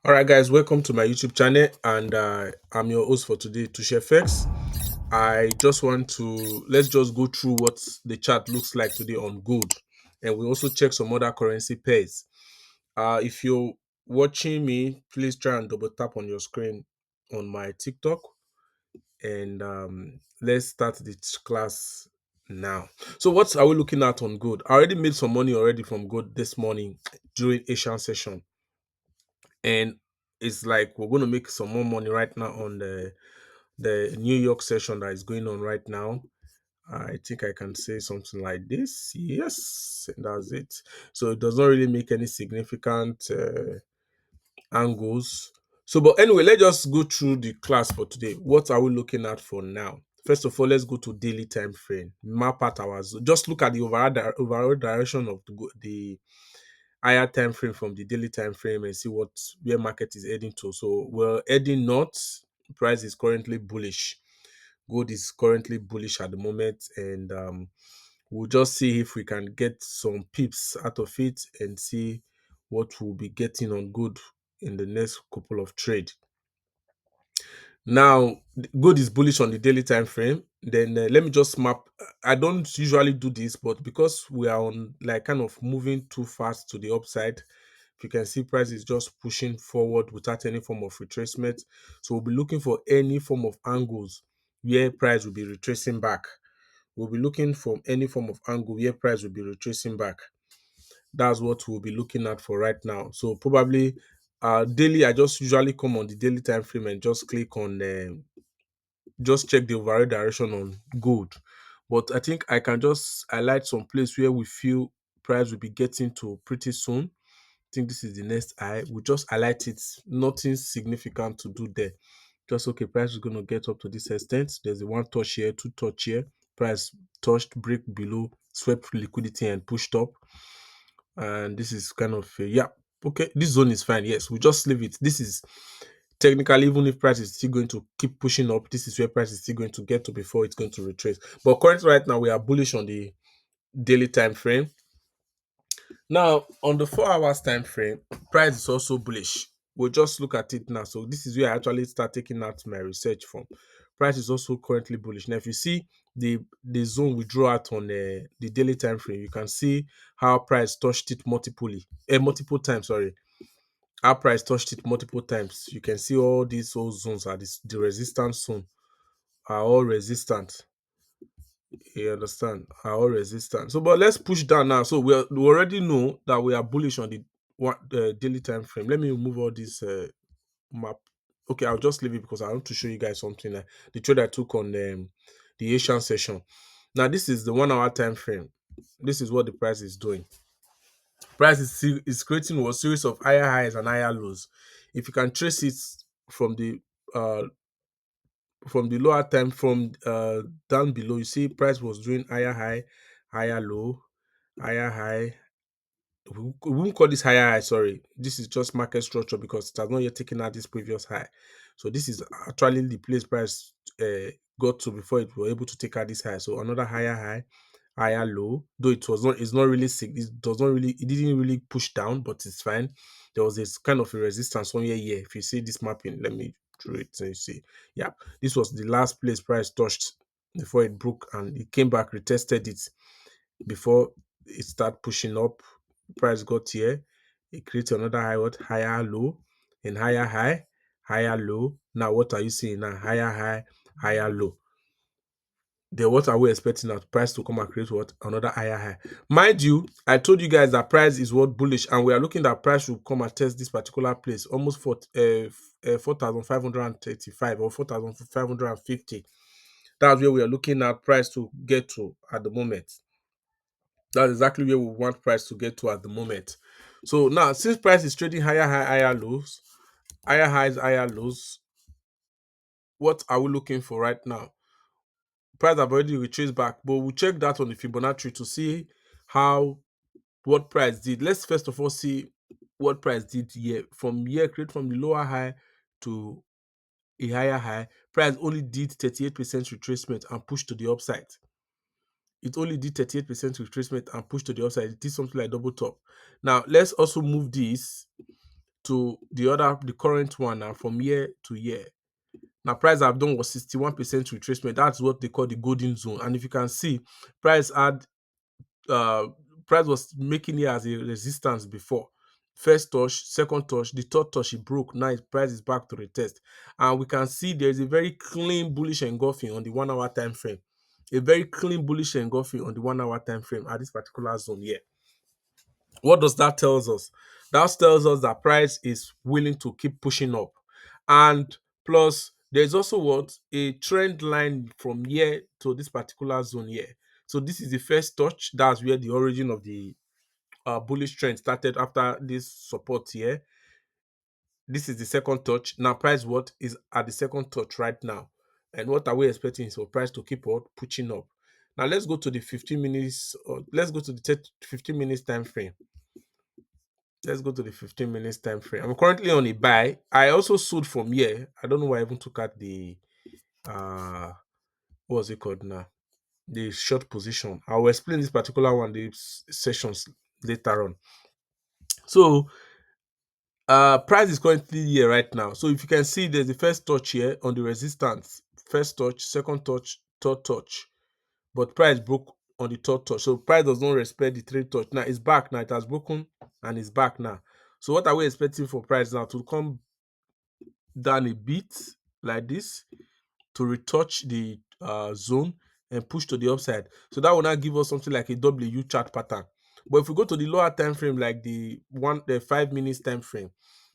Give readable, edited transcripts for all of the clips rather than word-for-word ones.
All right, guys, welcome to my YouTube channel, and I'm your host for today, TushFX. I just want to let's just go through what the chart looks like today on gold, and we also check some other currency pairs. If you're watching me, please try and double tap on your screen on my TikTok, and let's start the class now. So, what are we looking at on gold? I already made some money already from gold this morning during Asian session, and it's like we're going to make some more money right now on the New York session that is going on right now. I think I can say something like this. Yes, that's it. So it does not really make any significant angles. So, but anyway, let's just go through the class for today. What are we looking at for now? First of all, let's go to daily time frame. Map out our zone. Just look at the overall direction of the higher time frame from the daily time frame and see what where market is heading to. So we're heading north. Price is currently bullish. Gold is currently bullish at the moment, and we'll just see if we can get some pips out of it and see what we'll be getting on gold in the next couple of trade. Now, gold is bullish on the daily time frame. Then let me just map. I don't usually do this, but because we are on like kind of moving too fast to the upside, if you can see, price is just pushing forward without any form of retracement. So we'll be looking for any form of angles where price will be retracing back. We'll be looking for any form of angle where price will be retracing back. That's what we'll be looking at for right now. So probably daily, I just usually come on the daily time frame and just click on just check the overall direction on gold. But I think I can just highlight some place where we feel price will be getting to pretty soon. Think this is the next high. We just highlight it. Nothing significant to do there. Just okay, price is going to get up to this extent. There's a one touch here, two touch here. Price touched, break below, swept liquidity and pushed up. And this is kind of yeah. Okay, this zone is fine. Yes, we just leave it. This is technically, even if price is still going to keep pushing up, this is where price is still going to get to before it's going to retrace. But currently, right now, we are bullish on the daily time frame. Now, on the 4 hours time frame, price is also bullish. We'll just look at it now. So this is where I actually start taking out my research from. Price is also currently bullish. Now, if you see the zone we draw out on the daily time frame, you can see how price touched it multiple times. Sorry, how price touched it multiple times. You can see all these old zones are the resistance zone are all resistant. You understand? Are all resistant. So, but let's push down now. So we already know that we are bullish on the daily time frame. Let me remove all this map. Okay, I'll just leave it because I want to show you guys something. The trade I took on the Asian session. Now, this is the 1 hour time frame. This is what the price is doing. Price is creating a series of higher highs and higher lows. If you can trace it from the uh lower time from down below, you see price was doing higher high, higher low, higher high. We won't call this higher high, sorry. This is just market structure because it has not yet taken out this previous high. So this is actually the place price got to before it were able to take out this high. So another higher high, higher low. Though it's not really it didn't really push down, but it's fine. There was this kind of a resistance somewhere here. If you see this mapping, let me draw it so you see. Yeah, this was the last place price touched before it broke and it came back, retested it before it start pushing up. Price got here, it creates another high, what higher low, and higher high, higher low. Now what are you seeing now? Higher high, higher low. Then what are we expecting that price to come and create what another higher high? Mind you, I told you guys that price is what bullish, and we are looking that price will come and test this particular place almost for 4,535 or 4,550. That's where we are looking at price to get to at the moment. That's exactly where we want price to get to at the moment. So now, since price is trading higher high, higher lows, higher highs, higher lows, what are we looking for right now? Price have already retraced back, but we'll check that on the Fibonacci to see how what price did. Let's first of all see what price did here. From here, create from the lower high to a higher high. Price only did 38% retracement and pushed to the upside. It only did 38% retracement and pushed to the upside. It did something like double top. Now let's also move this to the current one now from year to year. Now, price I've done was 61% retracement. That's what they call the golden zone. And if you can see, price had uh price was making it as a resistance before. First touch, second touch, the third touch it broke. Now price is back to retest. And we can see there is a very clean bullish engulfing on the 1 hour time frame. A very clean bullish engulfing on the 1 hour time frame at this particular zone here. What does that tells us? That tells us that price is willing to keep pushing up. And plus, there's also what a trend line from here to this particular zone here. So this is the first touch. That's where the origin of the bullish trend started after this support here. This is the second touch. Now, price what is at the second touch right now, and what are we expecting is for price to keep on pushing up. Now, let's go to the 15 minutes. Or let's go to the 15 minutes time frame. Let's go to the 15 minutes time frame. I'm currently on a buy. I also sold from here. I don't know why I even took out the uh what's it called now? The short position. I will explain this particular one the sessions later on. So price is currently here right now. So if you can see there's the first touch here on the resistance. First touch, second touch, third touch. But price broke on the third touch. So price does not respect the third touch. Now it's back now. It has broken and it's back now. So what are we expecting for price now? To come down a bit like this to retouch the zone and push to the upside. So that will now give us something like a W chart pattern. But if we go to the lower time frame, like the 5 minutes time frame,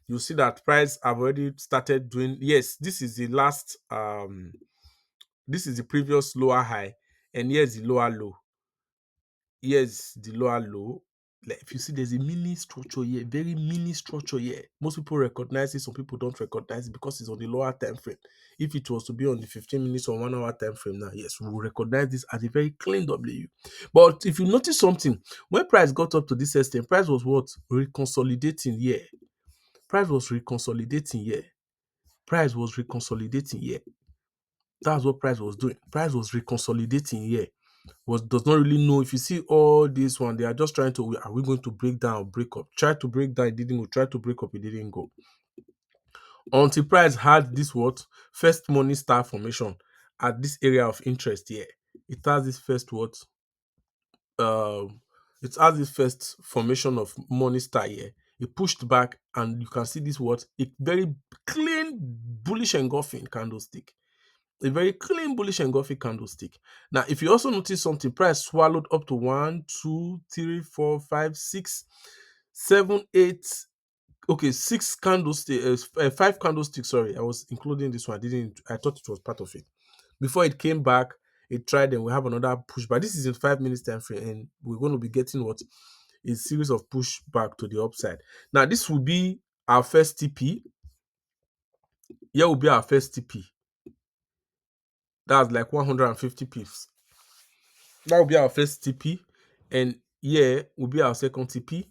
you'll see that price have already started doing. Yes, this is the last this is the previous lower high, and here's the lower low. Here's the lower low. Like if you see there's a mini structure here, very mini structure here. Most people recognize it, some people don't recognize it because it's on the lower time frame. If it was to be on the 15 minutes or 1 hour time frame now, yes, we will recognize this as a very clean W. But if you notice something, when price got up to this extent, price was what? Reconsolidating here. Price was reconsolidating here. Price was reconsolidating here. That's what price was doing. Price was reconsolidating here. Does not really know. If you see all this one, they are just trying to, are we going to break down or break up? Try to break down, it didn't go. Try to break up, it didn't go. Until price had this what? First morning star formation at this area of interest here. It has this first what? Um, it has this first formation of morning star here. It pushed back, and you can see this what? A very clean bullish engulfing candlestick. A very clean bullish engulfing candlestick. Now, if you also notice something, price swallowed up to 1, 2, 3, 4, 5, 6, 7, 8. Okay, 6 candlesticks, 5 candlesticks. Sorry, I was including this one. I thought it was part of it. Before it came back, it tried, and we have another pushback. This is in 5 minutes time frame, and we're going to be getting what? A series of pushback to the upside. Now, this will be our first TP. Here will be our first TP. That's like 150 pips. That will be our first TP, and here will be our second TP.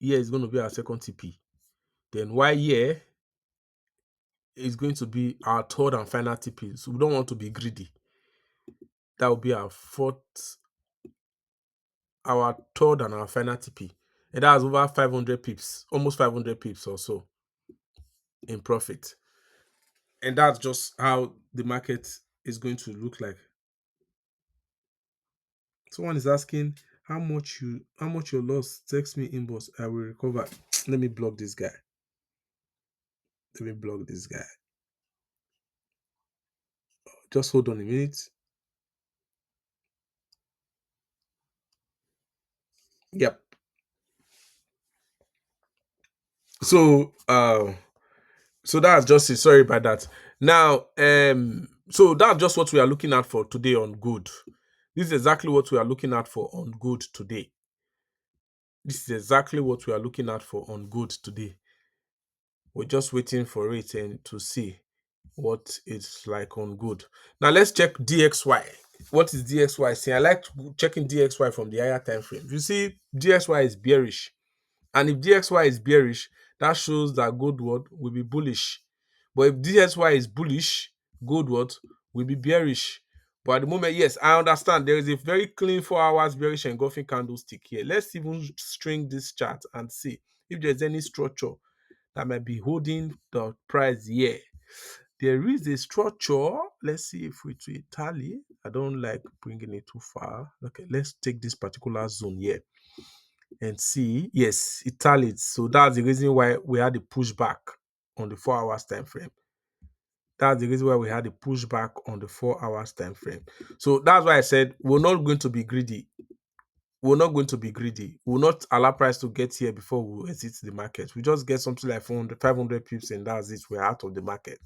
Here is going to be our second TP. Then why here is going to be our third and final TP. So we don't want to be greedy. That will be our third and our final TP. And that's over 500 pips, almost 500 pips or so in profit. And that's just how the market is going to look like. Someone is asking how much your loss. Text me inbox. I will recover. Let me block this guy. Let me block this guy. Just hold on a minute. Yep. So so that's just it. Sorry about that. Now so that's just what we are looking at for today on good. This is exactly what we are looking at for on good today. This is exactly what we are looking at for on good today. We're just waiting for it and to see what it's like on good. Now let's check DXY. What is DXY saying? I like checking DXY from the higher time frame. You see, DXY is bearish. And if DXY is bearish, that shows that gold will be bullish. But if DXY is bullish, gold will be bearish. But at the moment, yes, I understand there is a very clean 4 hours bearish engulfing candlestick here. Let's even string this chart and see if there's any structure that might be holding the price here. There is a structure. Let's see if we to tally. I don't like bringing it too far. Okay, let's take this particular zone here and see. Yes, it tallied. So that's the reason why we had a pushback on the 4 hours time frame. That's the reason why we had a pushback on the 4 hours time frame. So that's why I said we're not going to be greedy. We're not going to be greedy. We'll not allow price to get here before we exit the market. We just get something like 400, 500 pips and that's it. We're out of the market.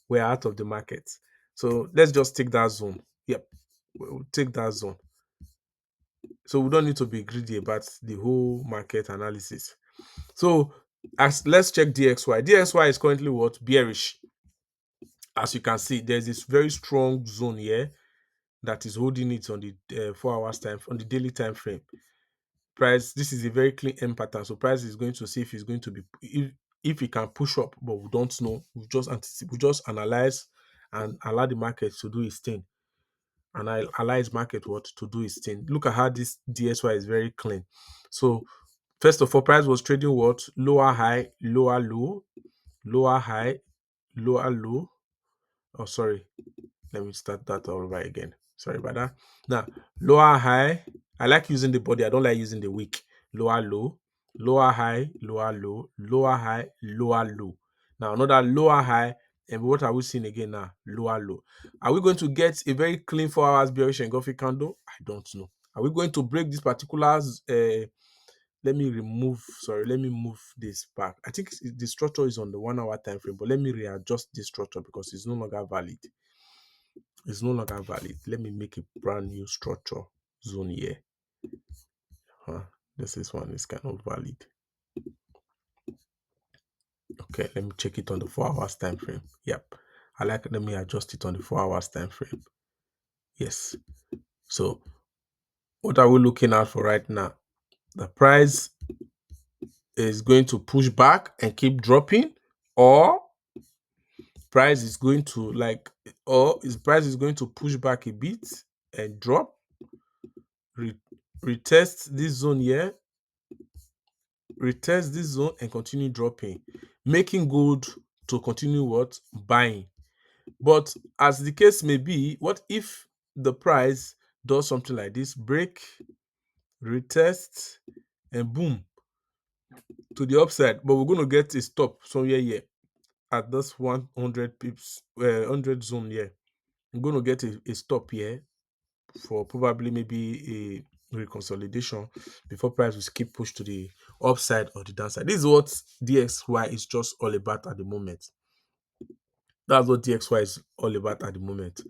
We're out of the market. So let's just take that zone. Yep. We'll take that zone. So we don't need to be greedy about the whole market analysis. So let's check DXY. DXY is currently what? Bearish. As you can see, there's this very strong zone here that is holding it on the 4 hours time, on the daily time frame. Price, this is a very clean M pattern. So price is going to see if it's going to be, if it can push up, but we don't know. We just anticipate, we just analyze and allow the market to do its thing. And I allow its market what to do its thing. Look at how this DSY is very clean. So first of all, price was trading what? Lower high, lower low, lower high, lower low. Oh, sorry. Let me start that all over again. Sorry about that. Now, lower high. I like using the body. I don't like using the wick. Lower low, lower high, lower low, lower high, lower low. Now, another lower high. And what are we seeing again now? Lower low. Are we going to get a very clean 4 hours bearish engulfing candle? I don't know. Are we going to break this particular let me move this back. I think the structure is on the 1 hour time frame, but let me readjust this structure because it's no longer valid. It's no longer valid. Let me make a brand new structure zone here. This is one is kind of valid. Okay, let me check it on the 4 hours time frame. Yep. Let me adjust it on the 4 hours time frame. Yes. So what are we looking at for right now? The price is going to push back and keep dropping, or price is going to price is going to push back a bit and drop, retest this zone here, retest this zone and continue dropping, making gold to continue what? Buying. But as the case may be, what if the price does something like this? Break, retest, and boom, to the upside. But we're going to get a stop somewhere here at this 100 pips, 100 zone here. I'm going to get a stop here for probably maybe a reconsolidation before price will keep push to the upside or the downside. This is what DXY is just all about at the moment. That's what DXY is all about at the moment.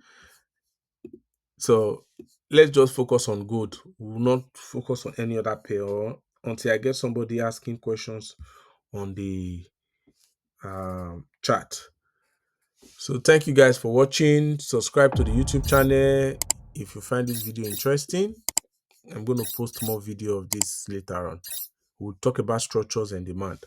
So let's just focus on gold. We will not focus on any other pair or until I get somebody asking questions on the chat. So thank you guys for watching. Subscribe to the YouTube channel if you find this video interesting. I'm going to post more video of this later on. We'll talk about structures and demand.